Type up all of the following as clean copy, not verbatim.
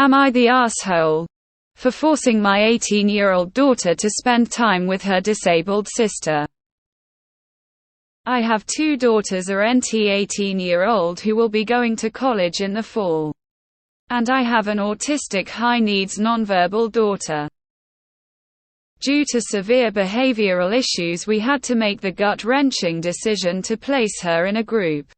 Am I the asshole for forcing my 18-year-old daughter to spend time with her disabled sister? I have two daughters, a 18-year-old who will be going to college in the fall. And I have an autistic high-needs nonverbal daughter. Due to severe behavioral issues, we had to make the gut-wrenching decision to place her in a group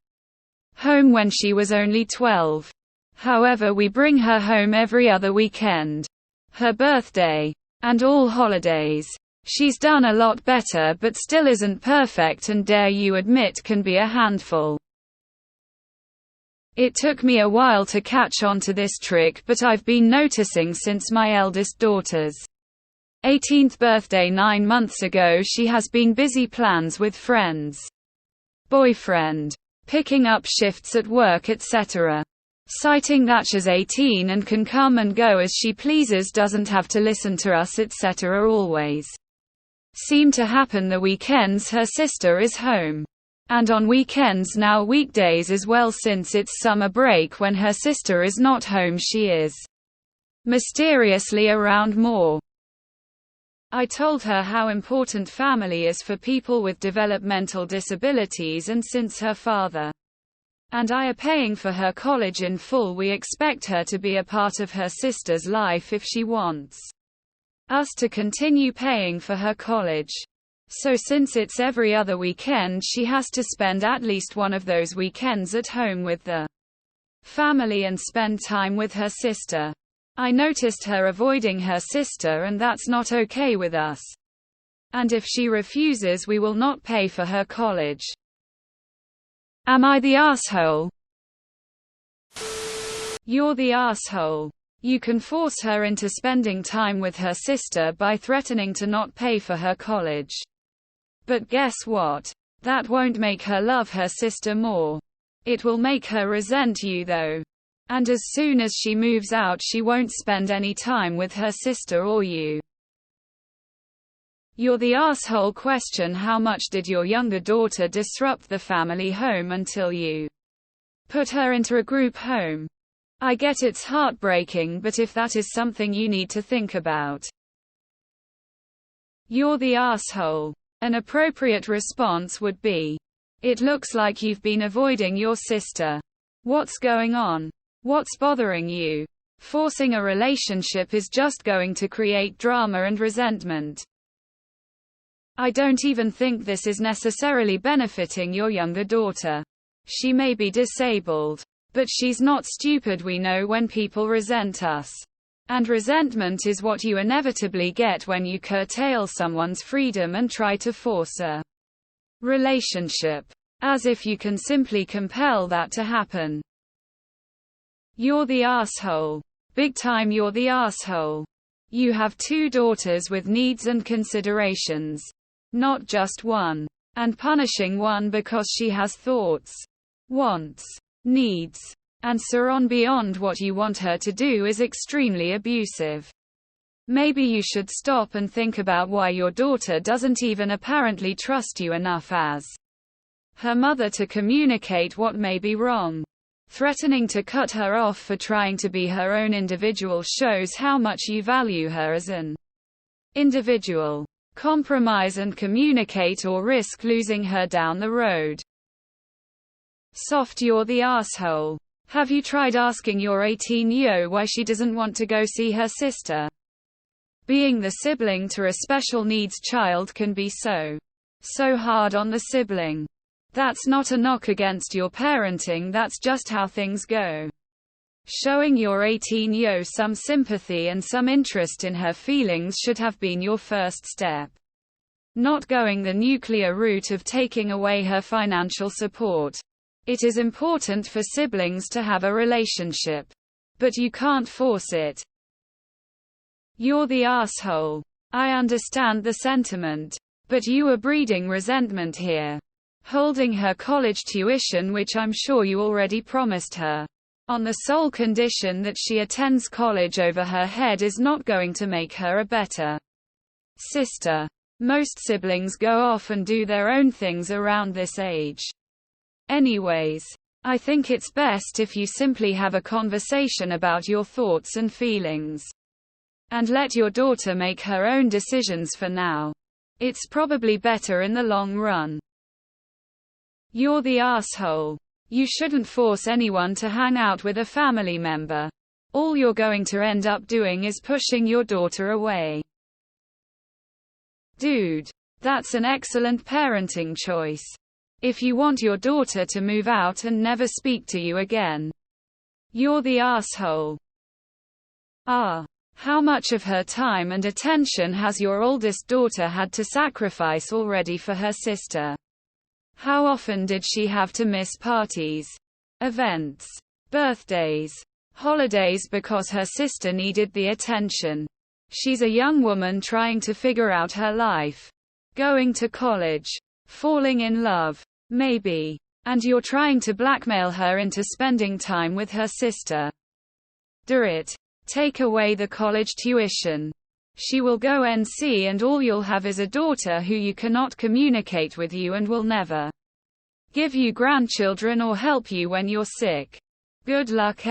home when she was only 12. However, we bring her home every other weekend, her birthday, and all holidays. She's done a lot better, but still isn't perfect, and dare you admit can be a handful. It took me a while to catch on to this trick, but I've been noticing since my eldest daughter's 18th birthday 9 months ago she has been busy plans with friends, boyfriend, picking up shifts at work, etc. Citing that she's 18 and can come and go as she pleases, doesn't have to listen to us, etc. always seem to happen the weekends her sister is home. And on weekends now, weekdays as well, since it's summer break when her sister is not home, she is mysteriously around more. I told her how important family is for people with developmental disabilities, and since her father and I are paying for her college in full, we expect her to be a part of her sister's life if she wants us to continue paying for her college. So since it's every other weekend, she has to spend at least one of those weekends at home with the family and spend time with her sister. I noticed her avoiding her sister, and that's not okay with us. And if she refuses, we will not pay for her college. Am I the asshole? You're the asshole. You can force her into spending time with her sister by threatening to not pay for her college. But guess what? That won't make her love her sister more. It will make her resent you though. And as soon as she moves out, she won't spend any time with her sister or you. You're the asshole. Question: how much did your younger daughter disrupt the family home until you put her into a group home? I get it's heartbreaking, but if that is something you need to think about. You're the asshole. An appropriate response would be, "It looks like you've been avoiding your sister. What's going on? What's bothering you?" Forcing a relationship is just going to create drama and resentment. I don't even think this is necessarily benefiting your younger daughter. She may be disabled, but she's not stupid. We know when people resent us. And resentment is what you inevitably get when you curtail someone's freedom and try to force a relationship. As if you can simply compel that to happen. You're the asshole. Big time, you're the asshole. You have two daughters with needs and considerations. Not just one. And punishing one because she has thoughts, wants, needs, and so on beyond what you want her to do is extremely abusive. Maybe you should stop and think about why your daughter doesn't even apparently trust you enough as her mother to communicate what may be wrong. Threatening to cut her off for trying to be her own individual shows how much you value her as an individual. Compromise and communicate or risk losing her down the road. Soft: you're the asshole. Have you tried asking your 18-year-old why she doesn't want to go see her sister? Being the sibling to a special needs child can be so hard on the sibling. That's not a knock against your parenting, that's just how things go. Showing your 18-year-old some sympathy and some interest in her feelings should have been your first step. Not going the nuclear route of taking away her financial support. It is important for siblings to have a relationship. But you can't force it. You're the asshole. I understand the sentiment. But you are breeding resentment here. Holding her college tuition, which I'm sure you already promised her, on the sole condition that she attends college over her head, is not going to make her a better sister. Most siblings go off and do their own things around this age. Anyways, I think it's best if you simply have a conversation about your thoughts and feelings. And let your daughter make her own decisions for now. It's probably better in the long run. You're the asshole. You shouldn't force anyone to hang out with a family member. All you're going to end up doing is pushing your daughter away. Dude. That's an excellent parenting choice. If you want your daughter to move out and never speak to you again. You're the asshole. How much of her time and attention has your oldest daughter had to sacrifice already for her sister? How often did she have to miss parties, events, birthdays, holidays because her sister needed the attention? She's a young woman trying to figure out her life. Going to college. Falling in love. Maybe. And you're trying to blackmail her into spending time with her sister. Do it. Take away the college tuition. She will go NC and all you'll have is a daughter who you cannot communicate with you and will never give you grandchildren or help you when you're sick. Good luck.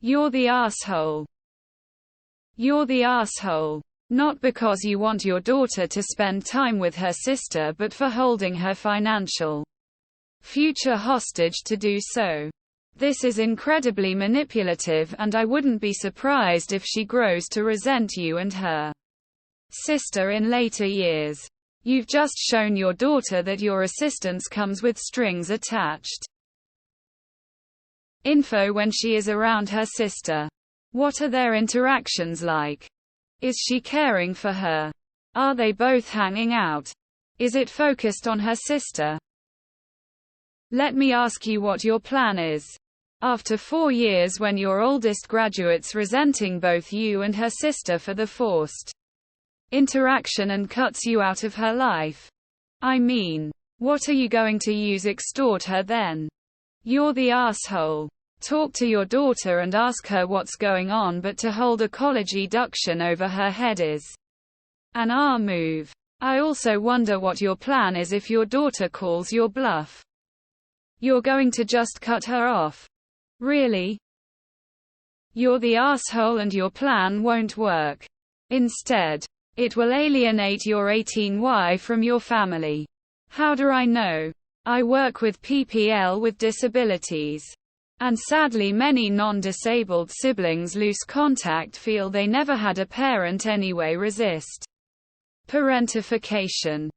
You're the asshole. You're the asshole. Not because you want your daughter to spend time with her sister but for holding her financial future hostage to do so. This is incredibly manipulative and I wouldn't be surprised if she grows to resent you and her sister in later years. You've just shown your daughter that your assistance comes with strings attached. Info when she is around her sister. What are their interactions like? Is she caring for her? Are they both hanging out? Is it focused on her sister? Let me ask you what your plan is. After 4 years when your oldest graduates resenting both you and her sister for the forced interaction and cuts you out of her life. I mean, what are you going to use extort her then? You're the asshole. Talk to your daughter and ask her what's going on, but to hold a college deduction over her head is an R move. I also wonder what your plan is if your daughter calls your bluff. You're going to just cut her off? Really? You're the asshole and your plan won't work. Instead, it will alienate your 18Y from your family. How do I know? I work with PPL with disabilities. And sadly many non-disabled siblings lose contact, feel they never had a parent anyway, resist parentification.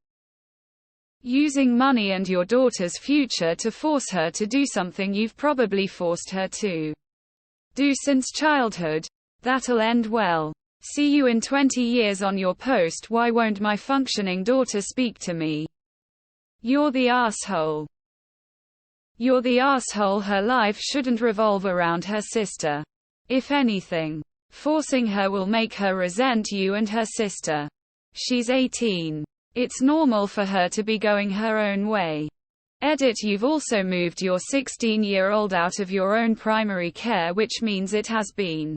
Using money and your daughter's future to force her to do something you've probably forced her to do since childhood. That'll end well. See you in 20 years on your post, why won't my functioning daughter speak to me? You're the asshole. You're the asshole. Her life shouldn't revolve around her sister. If anything, forcing her will make her resent you and her sister. She's 18. It's normal for her to be going her own way. Edit. You've also moved your 16-year-old out of your own primary care, which means it has been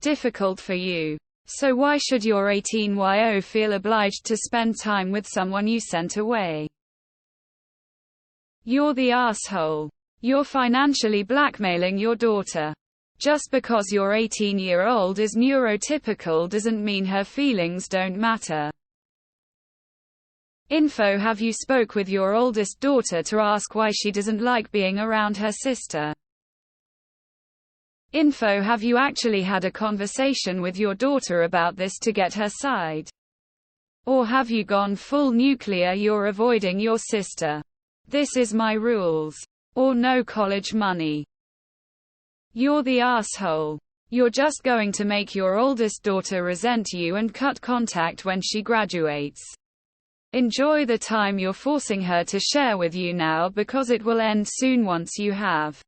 difficult for you. So why should your 18-year-old feel obliged to spend time with someone you sent away? You're the asshole. You're financially blackmailing your daughter. Just because your 18-year-old is neurotypical doesn't mean her feelings don't matter. Info. Have you spoke with your oldest daughter to ask why she doesn't like being around her sister? Info. Have you actually had a conversation with your daughter about this to get her side? Or have you gone full nuclear, you're avoiding your sister? This is my rules. Or no college money. You're the asshole. You're just going to make your oldest daughter resent you and cut contact when she graduates. Enjoy the time you're forcing her to share with you now, because it will end soon once you have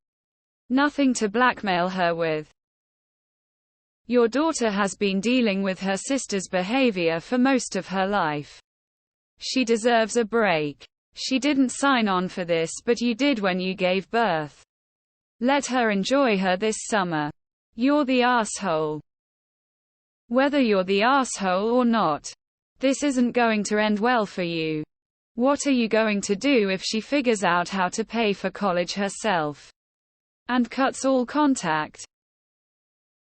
nothing to blackmail her with. Your daughter has been dealing with her sister's behavior for most of her life. She deserves a break. She didn't sign on for this, but you did when you gave birth. Let her enjoy her this summer. You're the asshole. Whether you're the asshole or not, this isn't going to end well for you. What are you going to do if she figures out how to pay for college herself and cuts all contact?